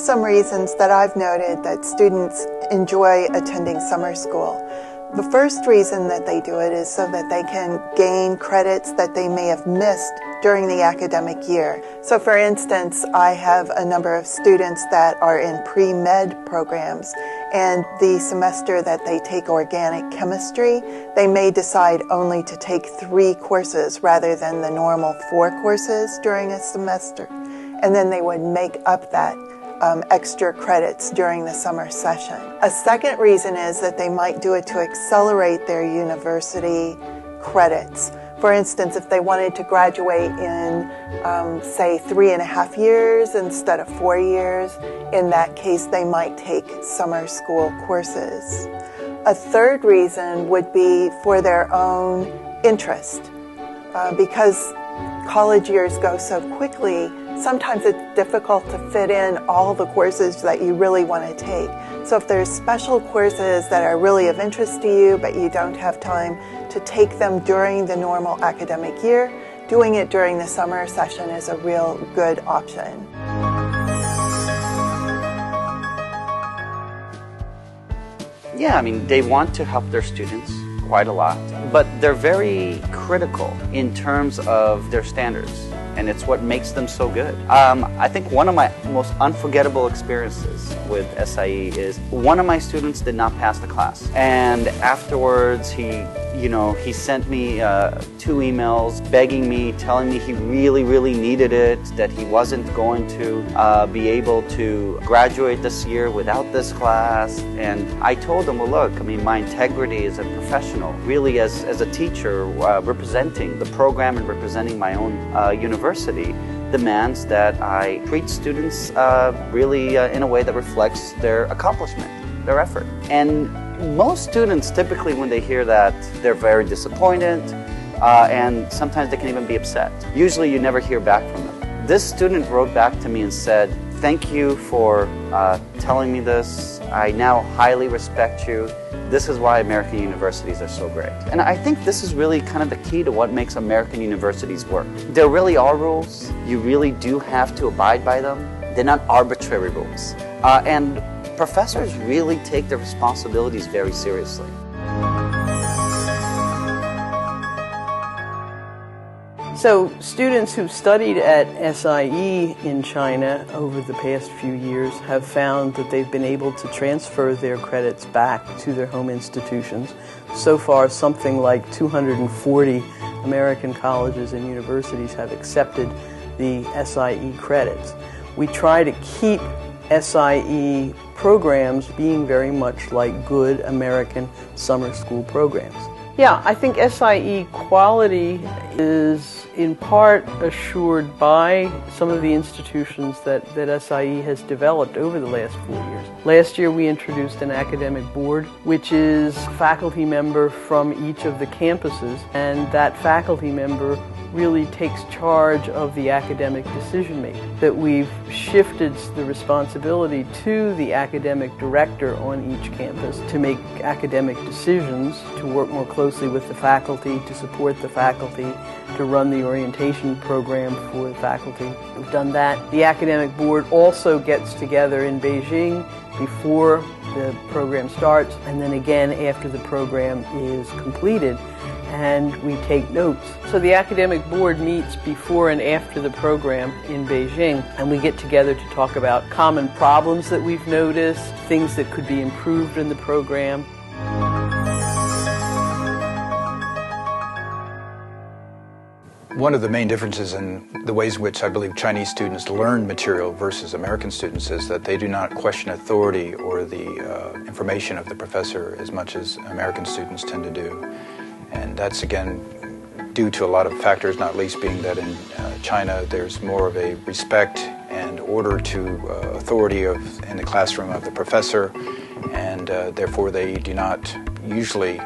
some reasons that I've noted that students enjoy attending summer school. The first reason that they do it is so that they can gain credits that they may have missed during the academic year. So for instance, I have a number of students that are in pre-med programs, and the semester that they take organic chemistry, they may decide only to take 3 courses rather than the normal 4 courses during a semester. And then they would make up that extra credits during the summer session. A second reason is that they might do it to accelerate their university credits. For instance, if they wanted to graduate in, say, 3.5 years instead of 4 years, in that case they might take summer school courses. A third reason would be for their own interest. Because college years go so quickly, sometimes it's difficult to fit in all the courses that you really want to take. So if there's special courses that are really of interest to you, but you don't have time to take them during the normal academic year, doing it during the summer session is a real good option. Yeah, I mean, they want to help their students quite a lot, but they're very critical in terms of their standards, and it's what makes them so good. I think one of my most unforgettable experiences with SIE is one of my students did not pass the class, and afterwards he sent me 2 emails begging me, telling me he really needed it, that he wasn't going to be able to graduate this year without this class. And I told him, well, look, I mean, my integrity as a professional, really as a teacher representing the program and representing my own university, demands that I treat students really in a way that reflects their accomplishment, their effort. And most students, typically when they hear that, they're very disappointed, and sometimes they can even be upset. Usually you never hear back from them. This student wrote back to me and said, thank you for telling me this. I now highly respect you. This is why American universities are so great. And I think this is really kind of the key to what makes American universities work. There really are rules. You really do have to abide by them. They're not arbitrary rules. And professors really take their responsibilities very seriously. So students who've studied at SIE in China over the past few years have found that they've been able to transfer their credits back to their home institutions. So far, something like 240 American colleges and universities have accepted the SIE credits. We try to keep SIE programs being very much like good American summer school programs. Yeah, I think SIE quality is in part assured by some of the institutions that SIE has developed over the last 4 years. Last year we introduced an academic board, which is a faculty member from each of the campuses, and that faculty member really takes charge of the academic decision making. That we've shifted the responsibility to the academic director on each campus to make academic decisions, to work more closely with the faculty, to support the faculty, to run the orientation program for the faculty. We've done that. The academic board also gets together in Beijing before the program starts, and then again after the program is completed, and we take notes. So the academic board meets before and after the program in Beijing, and we get together to talk about common problems that we've noticed, things that could be improved in the program. One of the main differences in the ways in which I believe Chinese students learn material versus American students is that they do not question authority or the information of the professor as much as American students tend to do. And that's, again, due to a lot of factors, not least being that in China there's more of a respect and order to authority in the classroom of the professor, and therefore they do not usually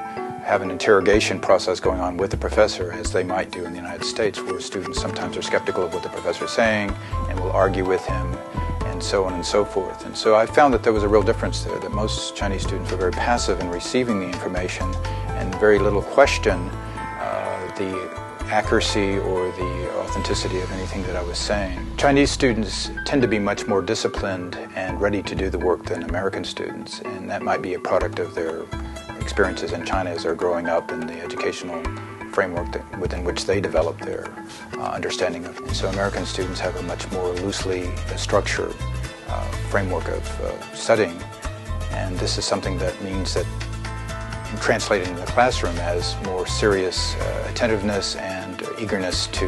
have an interrogation process going on with the professor as they might do in the United States, where students sometimes are skeptical of what the professor is saying and will argue with him, and so on and so forth. And so I found that there was a real difference there, that most Chinese students were very passive in receiving the information and very little question the accuracy or the authenticity of anything that I was saying. Chinese students tend to be much more disciplined and ready to do the work than American students, and that might be a product of their experiences in China as they're growing up and the educational framework within which they develop their understanding of it. So American students have a much more loosely structured framework of studying, and this is something that means that translated in the classroom as more serious attentiveness and eagerness to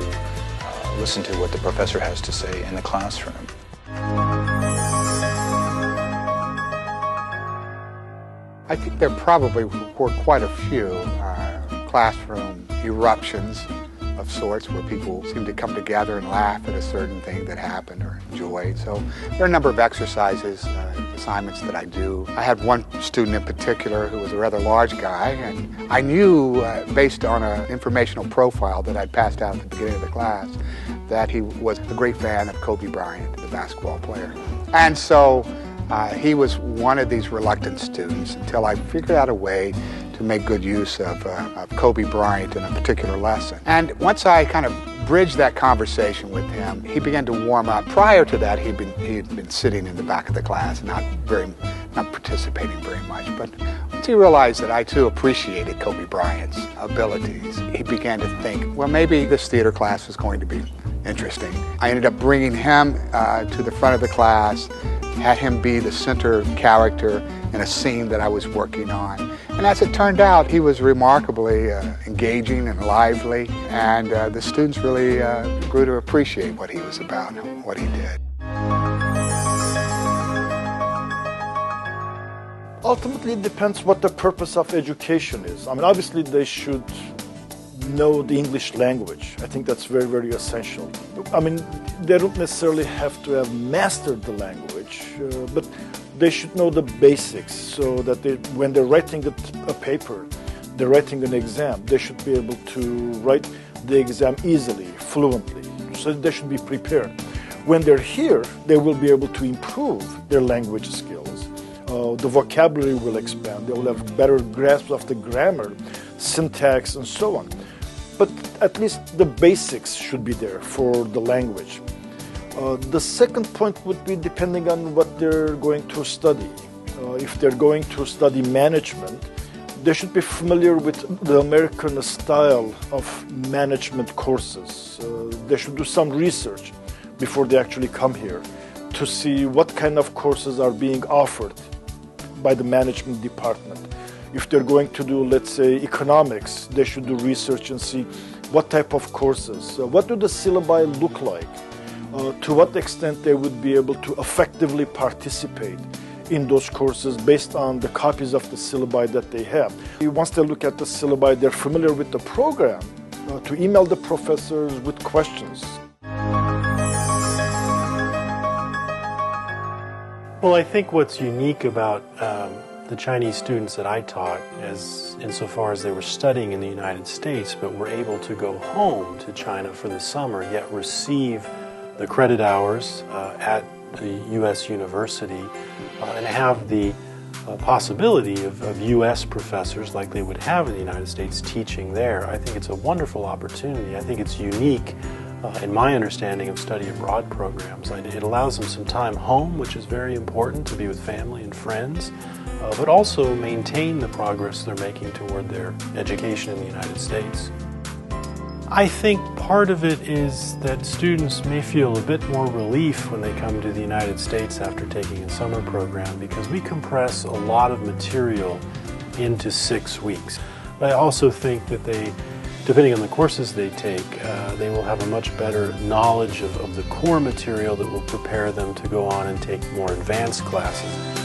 listen to what the professor has to say in the classroom. I think there probably were quite a few classroom eruptions of sorts where people seem to come together and laugh at a certain thing that happened or enjoy. So there are a number of exercises, assignments that I do. I had one student in particular who was a rather large guy, and I knew based on an informational profile that I'd passed out at the beginning of the class that he was a great fan of Kobe Bryant, the basketball player. And so he was one of these reluctant students until I figured out a way to make good use of Kobe Bryant in a particular lesson. And once I kind of bridged that conversation with him, he began to warm up. Prior to that, he'd been sitting in the back of the class, not participating very much. But once he realized that I too appreciated Kobe Bryant's abilities, he began to think, well, maybe this theater class was going to be interesting. I ended up bringing him to the front of the class, had him be the center character in a scene that I was working on. And as it turned out, he was remarkably engaging and lively, and the students really grew to appreciate what he was about and what he did. Ultimately, it depends what the purpose of education is. I mean, obviously, they should know the English language. I think that's very, very essential. I mean, they don't necessarily have to have mastered the language, but they should know the basics so that when they're writing a paper, they're writing an exam, they should be able to write the exam easily, fluently. So they should be prepared. When they're here, they will be able to improve their language skills. The vocabulary will expand. They will have better grasp of the grammar, syntax, and so on. But at least the basics should be there for the language. The second point would be depending on what they're going to study. If they're going to study management, they should be familiar with the American style of management courses. They should do some research before they actually come here to see what kind of courses are being offered by the management department. If they're going to do, let's say, economics, they should do research and see what type of courses, what do the syllabi look like, to what extent they would be able to effectively participate in those courses based on the copies of the syllabi that they have. Once they look at the syllabi, they're familiar with the program, to email the professors with questions. Well, I think what's unique about the Chinese students that I taught, insofar as they were studying in the United States but were able to go home to China for the summer, yet receive the credit hours at the U.S. university and have the possibility of U.S. professors like they would have in the United States teaching there. I think it's a wonderful opportunity. I think it's unique in my understanding of study abroad programs. It allows them some time home, which is very important, to be with family and friends, but also maintain the progress they're making toward their education in the United States. I think part of it is that students may feel a bit more relief when they come to the United States after taking a summer program, because we compress a lot of material into 6 weeks. But I also think that depending on the courses they take, they will have a much better knowledge of the core material that will prepare them to go on and take more advanced classes.